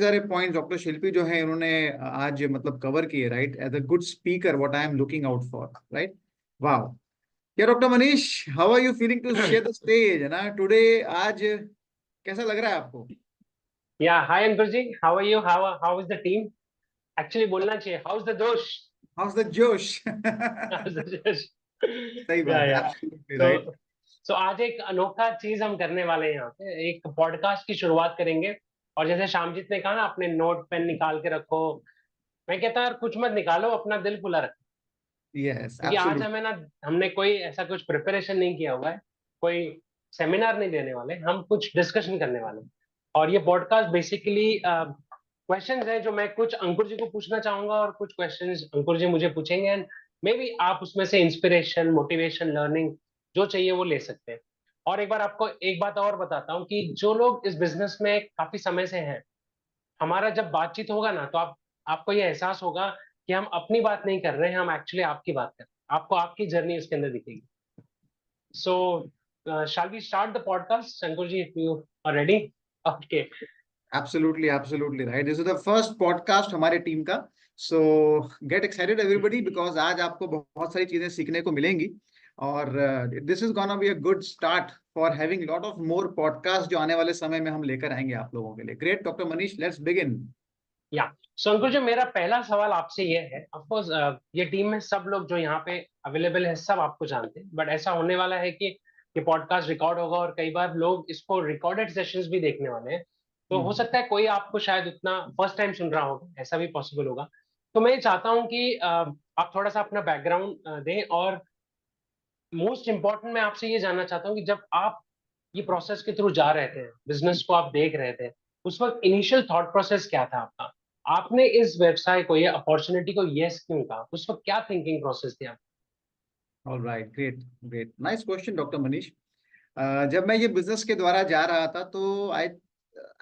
सारे points doctor शिल्पी जो है उन्होंने आज मतलब कवर किए, right? As a good speaker what I am looking out for, right? वाह। क्या doctor Manish, how are you feeling to share the stage है ना टुडे? आज कैसा लग रहा है आपको? या hi Ankur ji, how are you? How is the team? Actually बोलना चाहिए हाउ इज द जोश। हाउस द जोश? How is the जोश? सही बात है, या एब्सोल्युटली तो राइट। आज एक अनोखा चीज हम करने वाले हैं यहाँ पे, एक पॉडकास्ट की शुरुआत करेंगे। और जैसे श्यामजीत ने कहा ना, अपने नोट पेन निकाल के रखो। मैं कहता हूँ यार कुछ मत निकालो, अपना दिल खुला रखो। यस, क्योंकि आज एब्सोल्युटली। हमने कोई ऐसा कुछ प्रिपरेशन नहीं किया हुआ है, कोई सेमिनार नहीं देने वाले, हम कुछ डिस्कशन करने वाले हैं। और ये पॉडकास्ट बेसिकली क्वेश्चंस हैं जो मैं कुछ अंकुर जी को पूछना चाहूंगा और कुछ क्वेश्चंस अंकुर जी मुझे पूछेंगे, एंड मे बी आप उसमें से इंस्पिरेशन, मोटिवेशन, लर्निंग जो चाहिए वो ले सकते हैं। और एक बार आपको एक बात और बताता हूँ कि जो लोग इस बिजनेस में काफी समय से हैं, हमारा जब बातचीत होगा ना, तो आपको ये एहसास होगा कि हम अपनी बात नहीं कर रहे हैं, हम एक्चुअली आपकी बात कर रहे हैं। आपको आपकी जर्नी उसके अंदर दिखेगी। सो shall we start the podcast, Shankar ji, if you are ready? Okay. Absolutely absolutely right. This is the first podcast हमारे टीम का। सो गेट एक्साइटेड एवरीबॉडी, बिकॉज आज आपको बहुत सारी चीजें सीखने को मिलेंगी। और this is gonna be a good start for having lot of more podcast जो आने वाले समय में हम लेकर आएंगे आप लोगों के लिए। Great doctor Manish, let's begin. या सो अंकुर जी, मेरा पहला सवाल आपसे ये है, ऑफकोर्स ये टीम में सब लोग जो यहाँ पे अवेलेबल है सब आपको जानते हैं, बट ऐसा होने वाला है कि ये पॉडकास्ट रिकॉर्ड होगा और कई बार लोग इसको रिकॉर्डेड सेशंस भी देखने वाले हैं। तो हो सकता है कोई आपको शायद उतना फर्स्ट टाइम सुन रहा होगा, ऐसा भी पॉसिबल होगा। तो मैं चाहता हूँ कि आप थोड़ा सा अपना बैकग्राउंड दें, और मोस्ट इंपॉर्टेंट मैं आपसे ये जानना चाहता हूँ कि जब आप ये प्रोसेस के थ्रू जा रहे थे, बिजनेस को आप देख रहे थे, उस वक्त इनिशियल थॉट प्रोसेस क्या था आपका? आपने इस व्यवसाय को, ये अपॉर्चुनिटी को यस क्यों कहा? उस वक्त क्या थिंकिंग प्रोसेस थी आपका? Alright, great great, nice question doctor Manish. जब मैं ये बिजनेस के द्वारा जा रहा था तो आई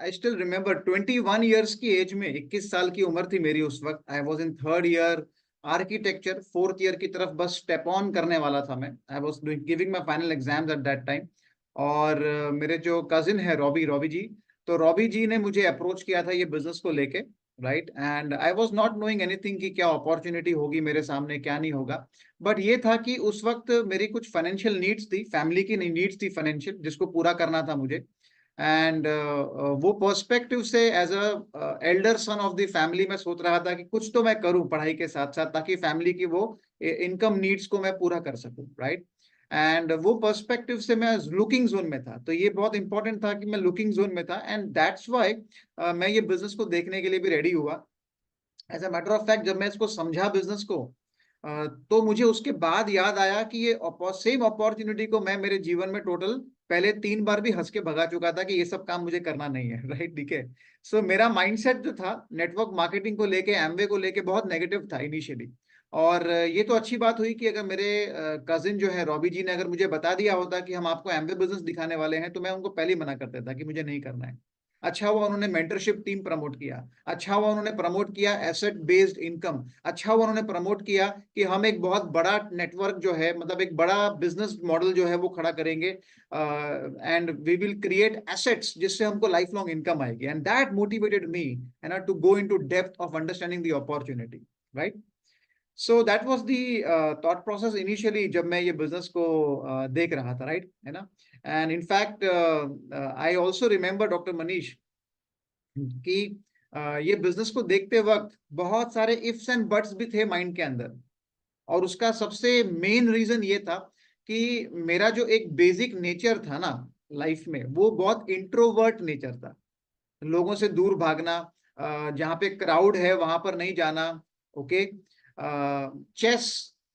आई स्टिल रिमेम्बर 21 ईयर्स की एज में, 21 साल की उम्र थी मेरी उस वक्त। I was in third year architecture, fourth year की तरफ बस स्टेप ऑन करने वाला था मैं। I was giving my final exams at that time. और मेरे जो कजिन है रॉबी रॉबी जी, तो रॉबी जी ने मुझे अप्रोच किया था ये बिजनेस को लेके, right? And I was not knowing anything कि क्या अपॉर्चुनिटी होगी मेरे सामने, क्या नहीं होगा। बट ये था कि उस वक्त मेरी कुछ फाइनेंशियल नीड्स थी, फैमिली की नीड्स थी फाइनेंशियल, जिसको पूरा करना था मुझे। एंड वो पर्सपेक्टिव से as a elder son of the family मैं सोच रहा था कि कुछ तो मैं करूं पढ़ाई के साथ साथ, ताकि फैमिली की वो इनकम नीड्स को मैं पूरा कर सकूं, राइट? एंड वो पर्सपेक्टिव से मैं लुकिंग जोन में था, तो ये बहुत इंपॉर्टेंट था कि मैं लुकिंग जोन में था। एंड दैट्स वाई मैं ये बिजनेस को देखने के लिए भी रेडी हुआ। As a matter of fact, जब मैं इसको समझा बिजनेस को, तो मुझे उसके बाद याद आया कि ये सेम अपॉर्चुनिटी को मैं मेरे जीवन में टोटल पहले 3 बार भी हंस के भगा चुका था कि ये सब काम मुझे करना नहीं है, राइट? ठीक है। सो मेरा माइंडसेट जो था नेटवर्क मार्केटिंग को लेके, एमवे को लेके, बहुत नेगेटिव था इनिशियली। और ये तो अच्छी बात हुई कि अगर मेरे कजिन जो है रॉबी जी ने अगर मुझे बता दिया होता कि हम आपको एमवे बिजनेस दिखाने वाले हैं, तो मैं उनको पहले ही मना कर देता कि मुझे नहीं करना है। अच्छा हुआ उन्होंने मेंटरशिप टीम प्रमोट किया, अच्छा हुआ उन्होंने प्रमोट किया एसेट बेस्ड इनकम, अच्छा हुआ उन्होंने प्रमोट किया कि हम एक बहुत बड़ा नेटवर्क जो है, मतलब एक बड़ा बिजनेस मॉडल जो है वो खड़ा करेंगे, and we will create assets जिससे हमको लाइफ लॉन्ग इनकम आएगी। एंड दैट मोटिवेटेड मी है ना to go into depth of understanding the opportunity, right? So that was the thought process initially जब मैं ये बिजनेस को देख रहा था, राइट? है ना? And in fact I also remember doctor Manish कि ये बिजनेस को देखते वक्त बहुत सारे इफ्स एंड बट्स भी थे माइंड के अंदर। और उसका सबसे मेन रीजन ये था कि मेरा जो एक बेसिक नेचर था ना लाइफ में, वो बहुत इंट्रोवर्ट नेचर था। लोगों से दूर भागना, जहाँ पे क्राउड है वहां पर नहीं जाना। Okay. Chess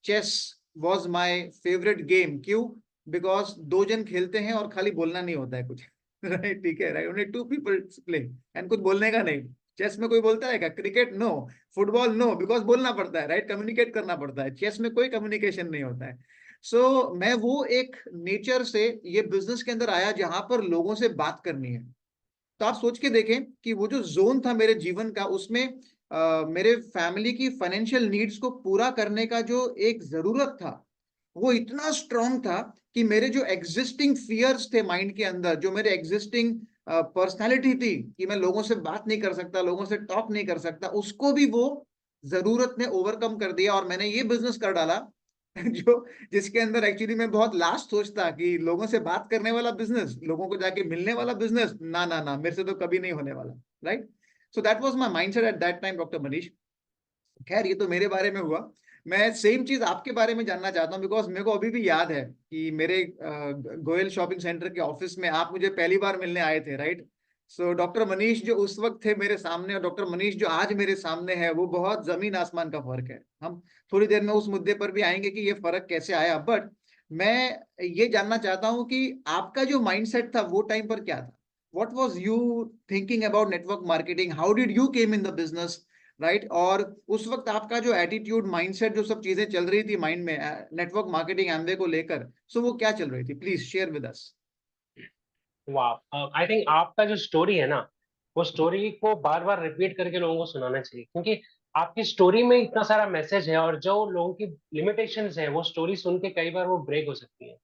chess was my favourite game. क्यों? बिकॉज दो जन खेलते हैं और खाली बोलना नहीं होता है कुछ। राइट? ठीक है, right? Only two people play and कुछ बोलने का नहीं। चेस में कोई बोलता है क्या? Cricket no, football no, because बोलना पड़ता है, राइट? कम्युनिकेट करना पड़ता है। चेस में कोई कम्युनिकेशन नहीं होता है। सो मैं वो एक नेचर से ये बिजनेस के अंदर आया जहां पर लोगों से बात करनी है। तो आप सोच के देखें कि वो जो जोन था मेरे जीवन का, उसमें मेरे फैमिली की फाइनेंशियल नीड्स को पूरा करने का जो एक जरूरत था, वो इतना स्ट्रांग था कि मेरे जो एग्जिस्टिंग फियर्स थे माइंड के अंदर, जो मेरे एग्जिस्टिंग पर्सनैलिटी थी कि मैं लोगों से बात नहीं कर सकता, लोगों से टॉक नहीं कर सकता, उसको भी वो जरूरत ने ओवरकम कर दिया और मैंने ये बिजनेस कर डाला जो जिसके अंदर एक्चुअली मैं बहुत लास्ट सोचता कि लोगों से बात करने वाला बिजनेस, लोगों को जाके मिलने वाला बिजनेस, ना ना ना, मेरे से तो कभी नहीं होने वाला, right? So that was my mindset at that time, doctor Manish. खैर, ये तो मेरे बारे में हुआ। मैं सेम चीज आपके बारे में जानना चाहता हूँ, बिकॉज मेरे को अभी भी याद है कि मेरे गोयल शॉपिंग सेंटर के ऑफिस में आप मुझे पहली बार मिलने आए थे, राइट? सो डॉक्टर मनीष जो उस वक्त थे मेरे सामने और डॉक्टर मनीष जो आज मेरे सामने है, वो बहुत जमीन आसमान का फर्क है। हम थोड़ी देर में उस मुद्दे पर भी आएंगे कि ये फर्क कैसे आया, बट मैं ये जानना चाहता हूँ कि आपका जो माइंडसेट था वो टाइम पर क्या था? What was you thinking about network marketing? How did you came in the business, right? और उस वक्त आपका जो एटीट्यूड, माइंडसेट, जो सब चीजें चल रही थी माइंड में नेटवर्क मार्केटिंग एमवे को लेकर, सो वो क्या चल रही थी? Please share with us. वाह, आई थिंक आपका जो स्टोरी है ना, वो स्टोरी को बार बार रिपीट करके लोगों को सुनाना चाहिए, क्योंकि आपकी स्टोरी में इतना सारा मैसेज है और जो लोगों की लिमिटेशंस है वो स्टोरी सुन के कई बार वो ब्रेक हो सकती है।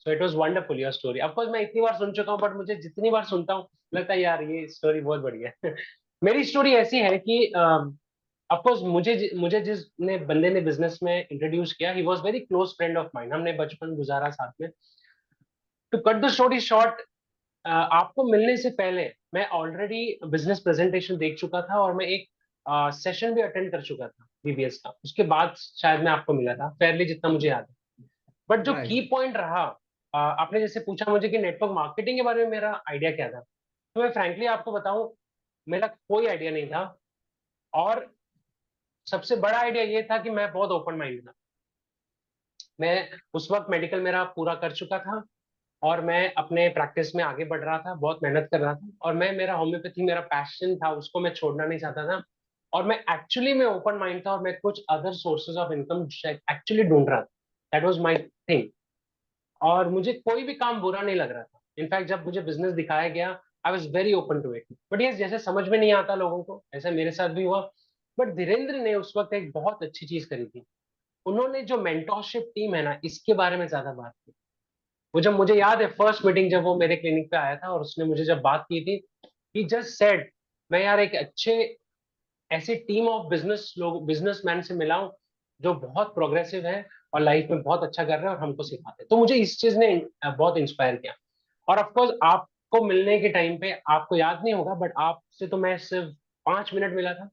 So it was wonderful your story. Of course मैं इतनी बार सुन चुका हूँ, बट मुझे जितनी बार सुनता हूँ लगता है यार ये स्टोरी बहुत बढ़िया है। मेरी स्टोरी ऐसी है कि ऑफ कोर्स मुझे जिसने बंदे ने बिजनेस में इंट्रोड्यूस किया, he was very close friend of mine, हमने बचपन गुजारा साथ में। To cut the story short, आपको मिलने से पहले मैं ऑलरेडी बिजनेस प्रेजेंटेशन देख चुका था और मैं एक सेशन भी अटेंड कर चुका था बीबीएस का। उसके बाद शायद मैं आपको मिला था फेयरली, जितना मुझे याद है। बट जो की राइट। पॉइंट रहा, आपने जैसे पूछा मुझे कि नेटवर्क मार्केटिंग के बारे में मेरा आइडिया क्या था, तो मैं फ्रैंकली आपको बताऊं, मेरा कोई आइडिया नहीं था। और सबसे बड़ा आइडिया ये था कि मैं बहुत ओपन माइंडेड था। मैं उस वक्त मेडिकल मेरा पूरा कर चुका था और मैं अपने प्रैक्टिस में आगे बढ़ रहा था, बहुत मेहनत कर रहा था, और मैं मेरा होम्योपैथी मेरा पैशन था, उसको मैं छोड़ना नहीं चाहता था। और मैं एक्चुअली में ओपन माइंड था और मैं कुछ other sources of income actually ढूंढ रहा था। That was my thing. और मुझे कोई भी काम बुरा नहीं लग रहा था। इनफैक्ट जब मुझे बिजनेस दिखाया गया, I was very open to it. But ये जैसे समझ में नहीं आता लोगों को, ऐसा मेरे साथ भी हुआ। बट धीरेन्द्र ने उस वक्त एक बहुत अच्छी चीज करी थी। उन्होंने जो मेंटोरशिप टीम है ना, इसके बारे में ज्यादा बात की। वो जब मुझे याद है फर्स्ट मीटिंग जब वो मेरे क्लिनिक पे आया था और उसने मुझे जब बात की थी, ही जस्ट सेड, मैं यार एक अच्छे ऐसी टीम ऑफ बिजनेस लोग, बिजनेसमैन से मिला हूं जो बहुत प्रोग्रेसिव है और लाइफ में बहुत अच्छा कर रहे हैं और हमको सिखाते हैं। तो मुझे इस चीज ने बहुत इंस्पायर किया। और ऑफकोर्स आपको मिलने के टाइम पे आपको याद नहीं होगा, बट आपसे तो मैं सिर्फ 5 मिनट मिला था।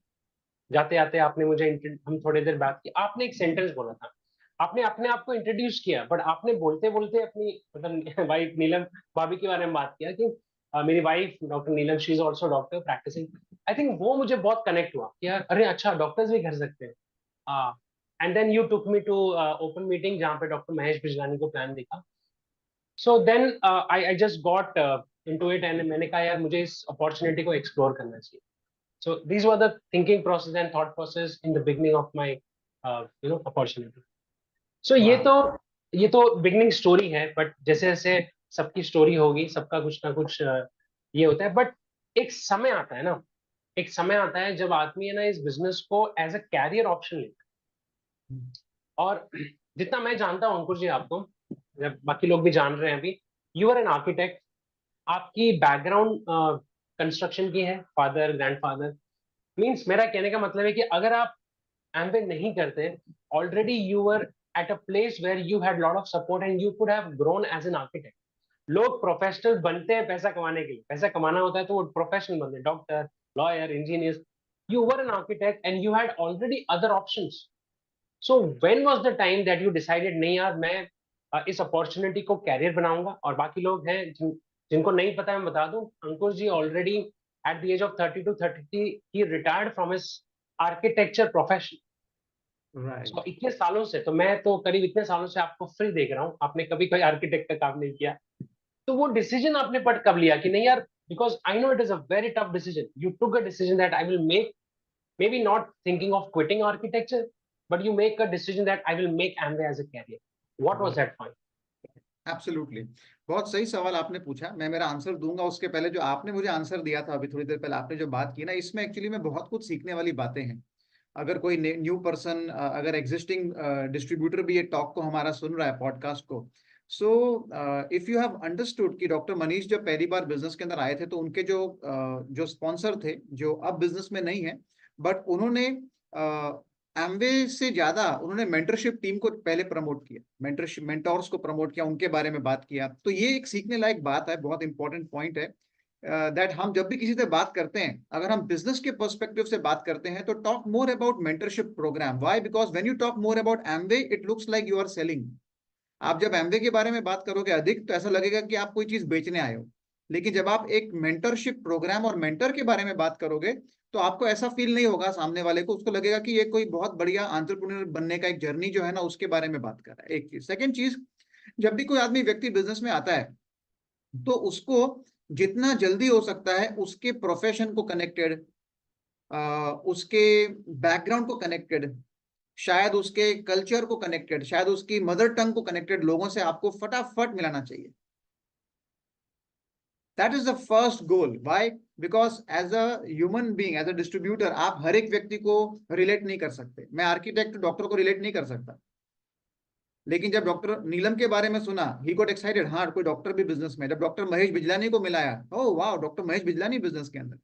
जाते आते आपने मुझे हम थोड़ी देर बात की, आपने एक सेंटेंस बोला था। आपने अपने आप को इंट्रोड्यूस किया, बट आपने बोलते बोलते अपनी मतलब वाइफ नीलम भाभी के बारे में बात किया कि मेरी wife doctor Neelam, she is also doctor practising. I think वो मुझे बहुत कनेक्ट हुआ कि यार अरे अच्छा, डॉक्टर्स भी कर सकते हैं। And then you took me to open meeting जहाँ पे डॉक्टर महेश बिजलानी को प्लान दिखा। So then I just got into it and मैंने कहा यार मुझे इस अपॉर्चुनिटी को एक्सप्लोर करना चाहिए। So these were the thinking process and thought process in the beginning of my opportunity. So वाह। ये तो बिगनिंग स्टोरी है, बट जैसे जैसे सबकी स्टोरी होगी, सबका कुछ ना कुछ ये होता है। बट एक समय आता है ना, एक समय आता है जब आदमी है ना इस बिजनेस को एज अ कैरियर ऑप्शन लेता है। और जितना मैं जानता हूँ अंकुर जी आपको, जब बाकी लोग भी जान रहे हैं अभी, यू आर एन आर्किटेक्ट। आपकी बैकग्राउंड कंस्ट्रक्शन की है, फादर ग्रैंडफादर। मीन्स मेरा कहने का मतलब है कि अगर आप एमबीए नहीं करते, already you were at a place where you had lot of support and you could have grown as an architect. लोग प्रोफेशनल बनते हैं पैसा कमाने के लिए, पैसा कमाना होता है तो वो प्रोफेशनल बनते हैं, doctor, lawyer, engineer. You were an architect and you had already other options. So when was the time that you decided नहीं यार मैं इस अपॉर्चुनिटी को कैरियर बनाऊंगा? और बाकी लोग हैं जिनको नहीं पता, मैं बता दूं, Ankur ji already at the age of 32-33 ही retired from his architecture profession. Right. तो इतने सालों से, तो मैं तो करीब इतने सालों से आपको फ्री देख रहा हूँ, आपने कभी कोई आर्किटेक्ट का काम नहीं किया। तो वो डिसीजन आपने पट कब लिया कि नहीं यार, because I know it is a very tough decision, you took a decision that I will make, maybe not thinking of quitting architecture, but you make a decision that I will make Amway as a career. What was that point? Absolutely. बहुत सही सवाल आपने पूछा, मैं मेरा answer दूंगा उसके पहले जो आपने मुझे आंसर दिया था अभी थोड़ी देर पहले, आपने जो बात की ना, इसमें एक्चुअली में बहुत कुछ सीखने वाली बातें हैं। अगर कोई न्यू पर्सन, अगर एग्जिस्टिंग डिस्ट्रीब्यूटर भी ये टॉक को हमारा सुन रहा है, पॉडकास्ट को, so if you have understood कि डॉक्टर मनीष जब पहली बार बिजनेस के अंदर आए थे तो उनके जो स्पॉन्सर थे, जो अब बिजनेस में नहीं है, बट उन्होंने एमवे से ज्यादा उन्होंने मेंटरशिप टीम को पहले प्रमोट किया, मेंटरशिप मेंटोर्स को प्रमोट किया, उनके बारे में बात किया। तो ये एक सीखने लायक बात है, बहुत इंपॉर्टेंट पॉइंट है दैट हम जब भी किसी से बात करते हैं, अगर हम बिजनेस के पर्सपेक्टिव से बात करते हैं, तो talk more about mentorship programme. Why? Because when you talk more about Amway it looks like you are selling. आप जब एमवे के बारे में बात करोगे अधिक, तो ऐसा लगेगा कि आप कोई चीज बेचने आए हो। लेकिन जब आप एक मेंटरशिप प्रोग्राम और मेंटर के बारे में बात करोगे, तो आपको ऐसा फील नहीं होगा, सामने वाले को उसको लगेगा कि ये कोई बहुत बढ़िया एंटरप्रेन्योर बनने का एक जर्नी जो है ना, उसके बारे में बात कर रहा है। एक चीज। सेकंड चीज, जब भी कोई आदमी व्यक्ति बिजनेस में आता है, तो उसको जितना जल्दी हो सकता है उसके प्रोफेशन को कनेक्टेड, उसके बैकग्राउंड को कनेक्टेड, शायद उसके कल्चर को कनेक्टेड, शायद उसकी मदर टंग को कनेक्टेड लोगों से आपको फटाफट मिलाना चाहिए। That is the first goal. Why? Because as a human being, as a distributor, आप हर एक व्यक्ति को रिलेट नहीं कर सकते। मैं आर्किटेक्ट डॉक्टर को रिलेट नहीं कर सकता, लेकिन जब डॉक्टर नीलम के बारे में सुना, ही गॉट एक्साइटेड, हाँ कोई डॉक्टर भी बिजनेस में। जब डॉक्टर महेश बिजलानी को मिलाया, ओह वाह, डॉक्टर महेश बिजलानी बिजनेस के अंदर,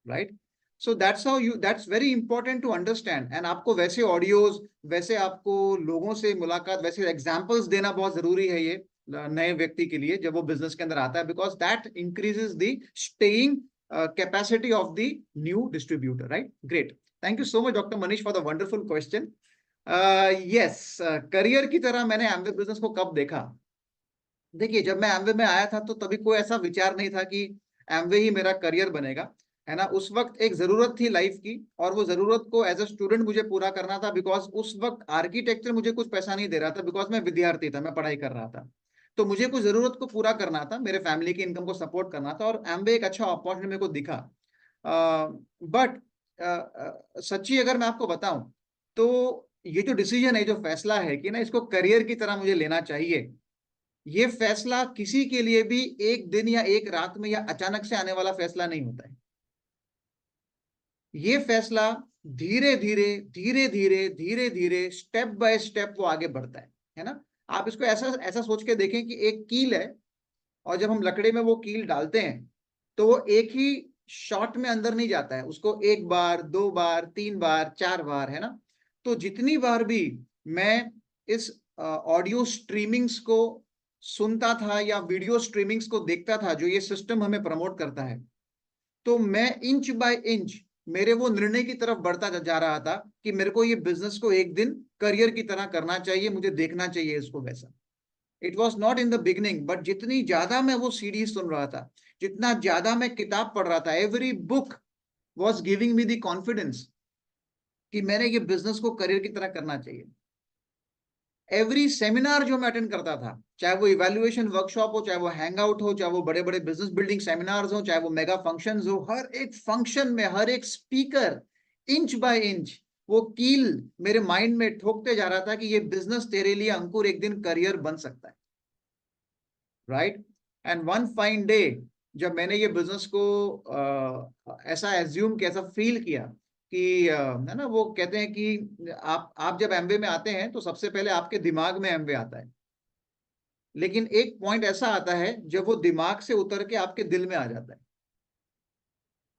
right? So that's how you, that's very important to understand. And आपको वैसे ऑडियोज, वैसे आपको लोगों से मुलाकात, वैसे एग्जाम्पल्स देना बहुत जरूरी है ये नए व्यक्ति के लिए जब वो बिजनेस के अंदर आता है, because that increases the staying capacity of the new distributor, right? Great, thank you so much doctor Manish for the wonderful question. Yes, career की तरह मैंने एमवे बिजनेस को कब देखा? देखिए, जब मैं एमवे में आया था तो तभी कोई ऐसा विचार नहीं था कि एमवे ही मेरा करियर बनेगा, है ना। उस वक्त एक जरूरत थी लाइफ की, और वो जरूरत को एज अ स्टूडेंट मुझे पूरा करना था, बिकॉज उस वक्त आर्किटेक्चर मुझे कुछ पैसा नहीं दे रहा था, बिकॉज मैं विद्यार्थी था, मैं पढ़ाई कर रहा था। तो मुझे कुछ जरूरत को पूरा करना था, मेरे फैमिली की इनकम को सपोर्ट करना था, और एमवे एक अच्छा अपॉर्चुनिटी मेरे को दिखा। बट सच्ची अगर मैं आपको बताऊं, तो ये जो डिसीजन है, जो फैसला है कि ना इसको करियर की तरह मुझे लेना चाहिए, ये फैसला किसी के लिए भी एक दिन या एक रात में या अचानक से आने वाला फैसला नहीं होता है। ये फैसला धीरे धीरे धीरे धीरे धीरे धीरे स्टेप बाय स्टेप वो आगे बढ़ता है ना। आप इसको ऐसा ऐसा सोच के देखें कि एक कील है, और जब हम लकड़े में वो कील डालते हैं, तो वो एक ही शॉट में अंदर नहीं जाता है, उसको एक बार, दो बार, तीन बार, चार बार, है ना। तो जितनी बार भी मैं इस ऑडियो स्ट्रीमिंग्स को सुनता था या वीडियो स्ट्रीमिंग्स को देखता था जो ये सिस्टम हमें प्रमोट करता है, तो मैं इंच बाय इंच मेरे वो निर्णय की तरफ बढ़ता जा रहा था कि मेरे को ये बिजनेस को एक दिन करियर की तरह करना चाहिए, मुझे देखना चाहिए इसको वैसा। It was not in the beginning, but जितनी ज्यादा मैं वो सीडी सुन रहा था, जितना ज्यादा मैं किताब पढ़ रहा था, every book was giving me the confidence कि मैंने ये बिजनेस को करियर की तरह करना चाहिए। एवरी सेमिनार जो मैं अटेंड करता था, चाहे वो इवैल्यूएशन वर्कशॉप हो, चाहे वो हैंग आउट हो, चाहे वो बड़े बड़े बिजनेस बिल्डिंग सेमिनार्स हो, चाहे वो मेगा फंक्शंस हो, हर एक फंक्शन में हर एक स्पीकर इंच बाय इंच वो कील मेरे माइंड में ठोकते जा रहा था कि ये बिजनेस तेरे लिए अंकुर एक दिन करियर बन सकता है, right. And one fine day जब मैंने ये बिजनेस को ऐसा एज्यूम किया, ऐसा फील किया कि है ना, वो कहते हैं कि आप जब एमवे में आते हैं तो सबसे पहले आपके दिमाग में एमवे आता है, लेकिन एक पॉइंट ऐसा आता है जब वो दिमाग से उतर के आपके दिल में आ जाता है।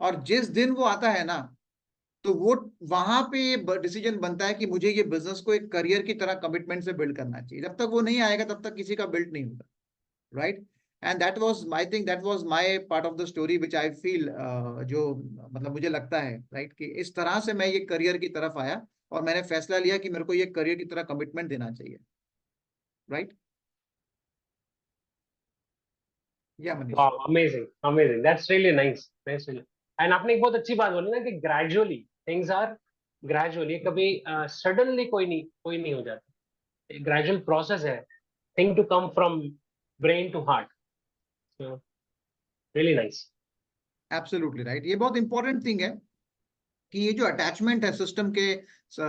और जिस दिन वो आता है ना, तो वो वहां पे ये डिसीजन बनता है कि मुझे ये बिजनेस को एक करियर की तरह कमिटमेंट से बिल्ड करना चाहिए। जब तक वो नहीं आएगा तब तक किसी का बिल्ड नहीं होगा, right. And that was, I think that was my part of the story which I feel, जो मतलब मुझे लगता है, राइट, कि इस तरह से मैं ये करियर की तरफ आया और मैंने फैसला लिया कि मेरे को ये करियर की तरह कमिटमेंट देना चाहिए, राइट। या Manish. Amazing amazing, that's really nice. And आपने एक बहुत अच्छी बात बोली ना कि ग्रेजुअली थिंग्स आर ग्रेजुअली, कभी सडनली कोई नहीं हो जाता, ग्रेजुअल प्रोसेस है, thing to come from brain to heart. So really nice. Absolutely right, ये बहुत इंपॉर्टेंट थिंग है कि ये जो अटैचमेंट है सिस्टम के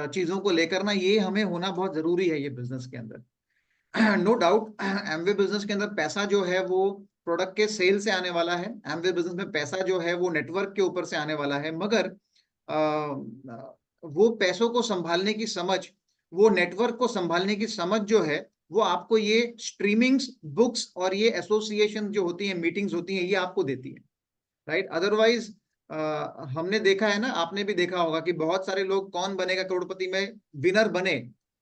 चीजों को लेकर ना, ये हमें होना बहुत जरूरी है ये बिजनेस के अंदर। नो डाउट एमवे बिजनेस के अंदर पैसा जो है वो प्रोडक्ट के सेल से आने वाला है, एमवे बिजनेस में पैसा जो है वो नेटवर्क के ऊपर से आने वाला है, मगर वो पैसों को संभालने की समझ, वो नेटवर्क को संभालने की समझ जो है, वो आपको ये स्ट्रीमिंग्स, बुक्स और ये एसोसिएशन जो होती है, मीटिंग्स होती हैं, ये आपको देती है, राइट। अदरवाइज हमने देखा है ना, आपने भी देखा होगा कि बहुत सारे लोग कौन बनेगा करोड़पति में विनर बने,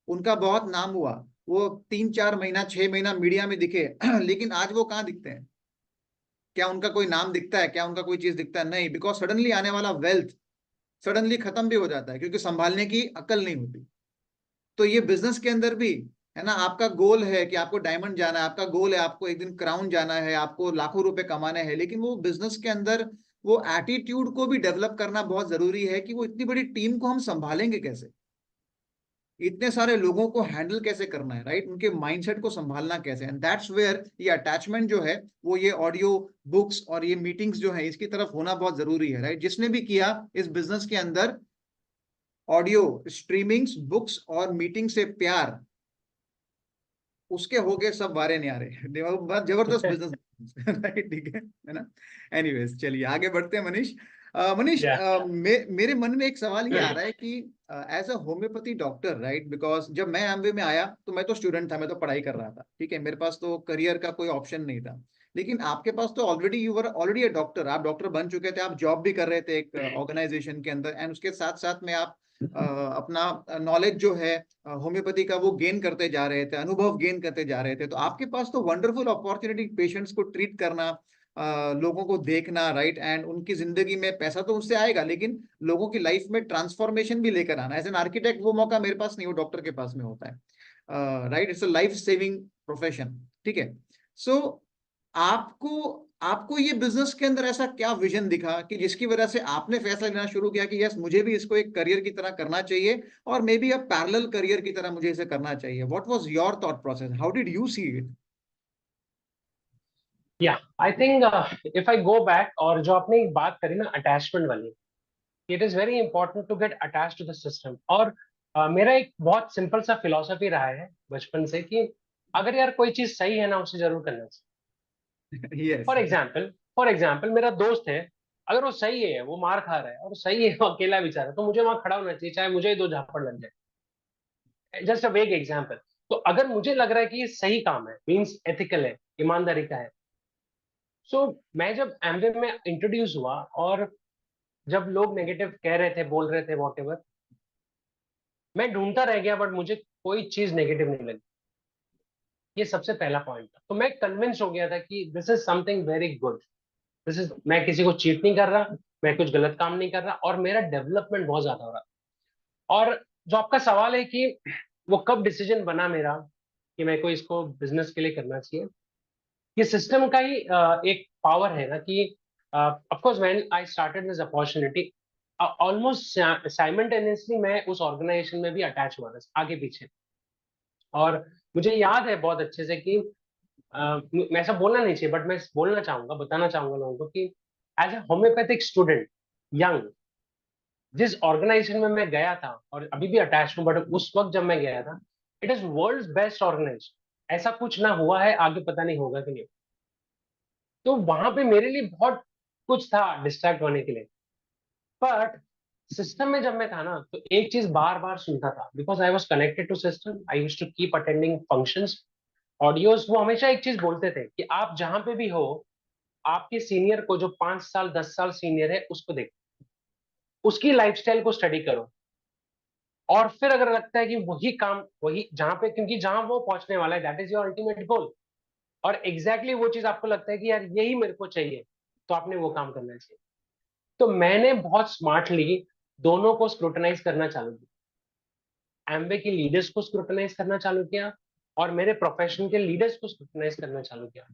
उनका बहुत नाम हुआ, वो 3-4 महीना 6 महीना मीडिया में दिखे लेकिन आज वो कहाँ दिखते हैं? क्या उनका कोई नाम दिखता है? क्या उनका कोई चीज दिखता है? नहीं, बिकॉज सडनली आने वाला वेल्थ सडनली खत्म भी हो जाता है, क्योंकि संभालने की अकल नहीं होती। तो ये बिजनेस के अंदर भी है ना, आपका गोल है कि आपको डायमंड जाना है, आपका गोल है आपको एक दिन क्राउन जाना है, आपको लाखों रुपए कमाने हैं, लेकिन वो बिजनेस के अंदर वो एटीट्यूड को भी डेवलप करना बहुत जरूरी है कि वो इतनी बड़ी टीम को हम संभालेंगे कैसे, इतने सारे लोगों को हैंडल कैसे करना है, राइट, उनके माइंडसेट को संभालना कैसे। एंड दैट्स वेयर ये अटैचमेंट जो है वो ये ऑडियो बुक्स और ये मीटिंग्स जो है इसकी तरफ होना बहुत जरूरी है, राइट। जिसने भी किया इस बिजनेस के अंदर ऑडियो स्ट्रीमिंग्स, बुक्स और मीटिंग से प्यार, उसके हो गए सब वारे न्यारे बहुत जबरदस्त बिजनेस राइट, ठीक है ना। एनीवेज, चलिए आगे बढ़ते हैं मनीष। मनीष, या मेरे मन में एक सवाल ये आ रहा है कि as a homeopathy doctor, right, because जब मैं एमबीए में आया तो मैं तो स्टूडेंट था, मैं तो पढ़ाई कर रहा था, ठीक है, मेरे पास तो करियर का कोई ऑप्शन नहीं था। लेकिन आपके पास तो already you were already a doctor, आप डॉक्टर बन चुके थे, आप जॉब भी कर रहे थे एक ऑर्गेनाइजेशन के अंदर, एंड उसके साथ साथ में आप अपना नॉलेज जो है होम्योपैथी का वो गेन करते जा रहे थे, अनुभव गेन करते जा रहे थे। तो आपके पास तो वंडरफुल अपॉर्चुनिटी, पेशेंट्स को ट्रीट करना, लोगों को देखना, राइट, एंड उनकी जिंदगी में पैसा तो उससे आएगा, लेकिन लोगों की लाइफ में ट्रांसफॉर्मेशन भी लेकर आना। एज एन आर्किटेक्ट वो मौका मेरे पास नहीं, वो डॉक्टर के पास में होता है, right. It's a life saving profession, ठीक है। सो आपको आपको ये बिजनेस के अंदर ऐसा क्या विजन दिखा कि जिसकी वजह से आपने फैसला लेना शुरू किया कि यस, मुझे भी इसको एक करियर की तरह करना चाहिए, और maybe a parallel career की तरह मुझे इसे करना चाहिए? What was your thought process? How did you see it? I think if I go back, और जो आपने एक बात करी ना अटैचमेंट वाली, it is very important to get attach to the system. और मेरा एक बहुत सिंपल सा फिलोसफी रहा है बचपन से कि अगर यार कोई चीज सही है ना, उसे जरूर करना चाहिए। यस। फॉर एग्जाम्पल मेरा दोस्त है, अगर वो सही है, वो मार खा रहा है और सही है, वो अकेला बेचारा, तो मुझे वहां खड़ा होना चाहिए, चाहे मुझे ही दो झापड़ लग जाए। जस्ट अ वेग एग्जाम्पल। तो अगर मुझे लग रहा है कि ये सही काम है, मीन्स एथिकल है, ईमानदारी का है, सो मैं जब एमबीए में इंट्रोड्यूस हुआ और जब लोग नेगेटिव कह रहे थे, बोल रहे थे, वॉट एवर, मैं ढूंढता रह गया, बट मुझे कोई चीज नेगेटिव नहीं लगी। ये सबसे पहला पॉइंट था। तो मैं कन्विंस हो गया था कि this is something very good. This is, मैं किसी को चीट नहीं कर रहा, मैं कुछ गलत काम नहीं कर रहा, और मेरा डेवलपमेंट बहुत ज्यादा हो रहा। और जो आपका सवाल है कि वो कब डिसीजन बना मेरा कि मेरे को इसको बिजनेस के लिए करना चाहिए, ये सिस्टम का ही एक पावर है ना कि of course when I started this opportunity, almost simultaneously मैं उस ऑर्गेनाइजेशन में भी अटैच हुआ था, आगे पीछे। और मुझे याद है बहुत अच्छे से कि मैं ऐसा बोलना नहीं चाहिए, बट मैं बोलना चाहूंगा, बताना चाहूंगा लोगों को कि as a homeopathic student, young, जिस ऑर्गेनाइजेशन में मैं गया था, और अभी भी अटैच हूँ, बट उस वक्त जब मैं गया था, it is world best organisation. ऐसा कुछ ना हुआ है, आगे पता नहीं होगा कि नहीं। तो वहां पे मेरे लिए बहुत कुछ था डिस्ट्रैक्ट होने के लिए, बट सिस्टम में जब मैं था ना, तो एक चीज बार बार सुनता था, because I was connected to system, I used to keep attending functions, audios. वो हमेशा एक चीज बोलते थे कि आप जहां पे भी हो, आपके सीनियर को, जो 5 साल 10 साल सीनियर है, उसको देखो, उसकी लाइफस्टाइल को स्टडी करो, और फिर अगर लगता है कि वही काम, वही जहां पे, क्योंकि जहां वो पहुंचने वाला है, that is your ultimate goal, और एग्जैक्टली वो चीज आपको लगता है कि यार यही मेरे को चाहिए, तो आपने वो काम करना चाहिए। तो मैंने बहुत स्मार्टली दोनों को स्क्रूटनाइज करना चालू किया, एमवे की लीडर्स को स्क्रूटनाइज करना चालू किया, और मेरे प्रोफेशन के लीडर्स को स्क्रूटनाइज करना चालू किया।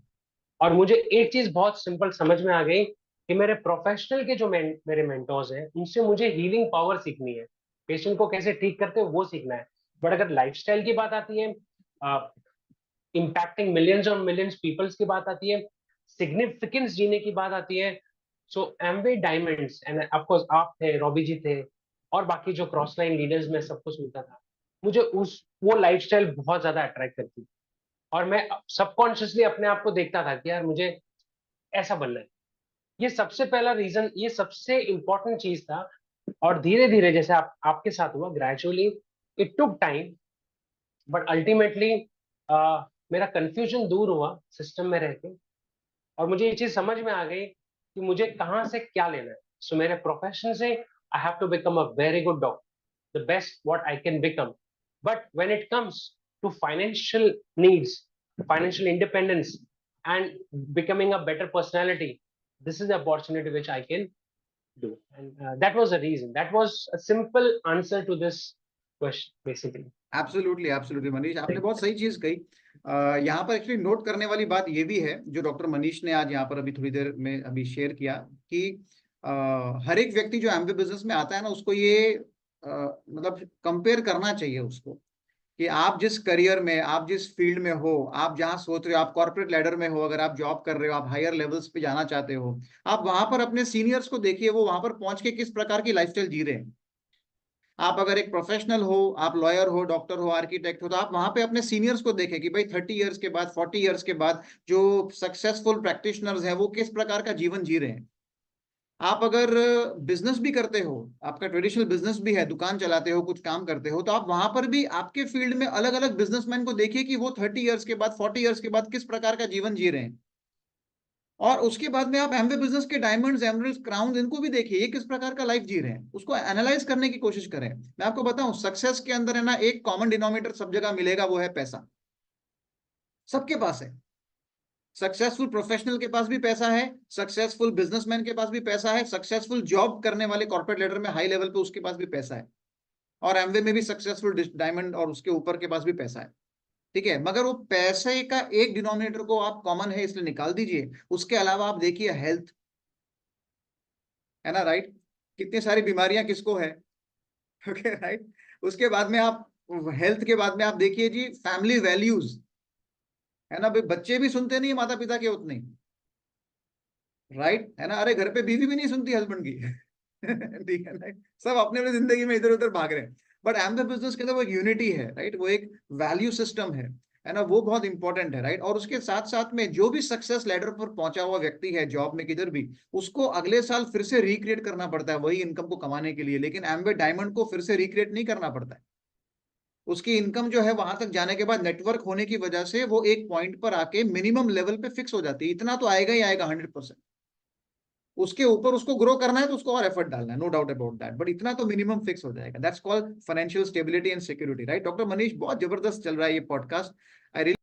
और मुझे एक चीज बहुत सिंपल समझ में आ गई कि मेरे प्रोफेशनल के जो मेरे मेंटोर्स हैं, उनसे मुझे हीलिंग पावर सीखनी है, पेशेंट को कैसे ठीक करते हैं वो सीखना है। बट अगर लाइफस्टाइल की बात आती है, इम्पैक्टिंग मिलियंस और मिलियंस पीपल्स की बात आती है, सिग्निफिकेंस जीने की बात आती है, so Amway diamonds, and of course आप थे, रॉबी जी थे, और बाकी जो क्रॉस लाइन लीडर्स में सबको सुनता था, मुझे उस वो लाइफस्टाइल बहुत ज्यादा अट्रैक्ट करती, और मैं सबकॉन्शियसली अपने आप को देखता था कि यार मुझे ऐसा बनना है। ये सबसे पहला रीजन, ये सबसे इंपॉर्टेंट चीज था। और धीरे धीरे, जैसे आपके साथ हुआ, gradually, it took time, but ultimately मेरा कंफ्यूजन दूर हुआ सिस्टम में रह के, और मुझे ये चीज समझ में आ गई कि मुझे कहाँ से क्या लेना है। सो मेरे प्रोफेशन से I have to become a very good doctor, the best what I can become. But when it comes to financial needs, financial independence, and becoming a better personality, this is the opportunity which I can do. And that was the reason. That was a simple answer to this question, basically. Absolutely absolutely Manish, आपने बहुत सही चीज कही। यहाँ पर actually note करने वाली बात ये भी है जो डॉक्टर मनीष ने आज यहाँ पर अभी थोड़ी देर में अभी शेयर किया कि हर एक व्यक्ति जो एमबीए बिजनेस में आता है ना, उसको ये मतलब कंपेयर करना चाहिए उसको कि आप जिस करियर में, आप जिस फील्ड में हो, आप जहाँ सोच रहे हो, आप कॉर्पोरेट लैडर में हो, अगर आप जॉब कर रहे हो, आप हायर लेवल्स पे जाना चाहते हो, आप वहां पर अपने सीनियर्स को देखिए, वो वहां पर पहुंच के किस प्रकार की लाइफस्टाइल जी रहे हैं। आप अगर एक प्रोफेशनल हो, आप लॉयर हो, डॉक्टर हो, आर्किटेक्ट हो, तो आप वहां पे अपने सीनियर्स को देखें कि भाई 30 इयर्स के बाद, 40 इयर्स के बाद जो सक्सेसफुल प्रैक्टिशनर्स हैं वो किस प्रकार का जीवन जी रहे हैं। आप अगर बिजनेस भी करते हो, आपका ट्रेडिशनल बिजनेस भी है, दुकान चलाते हो, कुछ काम करते हो, तो आप वहां पर भी आपके फील्ड में अलग अलग बिजनेसमैन को देखिए कि वो 30 इयर्स के बाद, 40 इयर्स के बाद किस प्रकार का जीवन जी रहे हैं। और उसके बाद में आप एमवे बिजनेस के डायमंड्स, एमरल्ड्स, क्राउन, इनको भी देखिए ये किस प्रकार का लाइफ जी रहे हैं, उसको एनालाइज करने की कोशिश करें। मैं आपको बताऊं, सक्सेस के अंदर है ना एक कॉमन डिनोमिनेटर सब जगह मिलेगा, वो है पैसा। सबके पास है। सक्सेसफुल प्रोफेशनल के पास भी पैसा है, सक्सेसफुल बिजनेसमैन के पास भी पैसा है, सक्सेसफुल जॉब करने वाले कॉर्पोरेट लेडर में हाई लेवल पे उसके पास भी पैसा है, और एमवे में भी सक्सेसफुल डायमंड और उसके ऊपर के पास भी पैसा है। ठीक है, मगर वो पैसे का एक डिनोमिनेटर को आप कॉमन है इसलिए निकाल दीजिए, उसके अलावा आप देखिए हेल्थ, है ना, राइट। कितनी सारी बीमारियां किसको है। Okay, right. उसके बाद में आप, हेल्थ के बाद में आप देखिए जी फैमिली वैल्यूज, है ना भाई, बच्चे भी सुनते नहीं माता पिता के उतने, राइट, है ना। अरे घर पे बीवी भी नहीं सुनती हस्बैंड की। ठीक है ना, सब अपने अपने जिंदगी में इधर उधर भाग रहे हैं। बट एम द बिजनेस के अंदर वो एक यूनिटी है, राइट, वो एक वैल्यू सिस्टम है ना, वो बहुत इंपॉर्टेंट है, राइट। और उसके साथ साथ में जो भी सक्सेस लैडर पर पहुंचा हुआ व्यक्ति है जॉब में किधर भी, उसको अगले साल फिर से रिक्रिएट करना पड़ता है वही इनकम को कमाने के लिए, लेकिन एमवे डायमंड को फिर से रिक्रिएट नहीं करना पड़ता है। उसकी इनकम जो है वहां तक जाने के बाद नेटवर्क होने की वजह से वो एक पॉइंट पर आके मिनिमम लेवल पे फिक्स हो जाती है, इतना तो आएगा ही आएगा 100%। उसके ऊपर उसको ग्रो करना है तो उसको और एफर्ट डालना है, no doubt about that, but इतना तो मिनिमम फिक्स हो जाएगा। That's called financial stability and security, right. Doctor Manish, बहुत जबरदस्त चल रहा है ये पॉडकास्ट। आई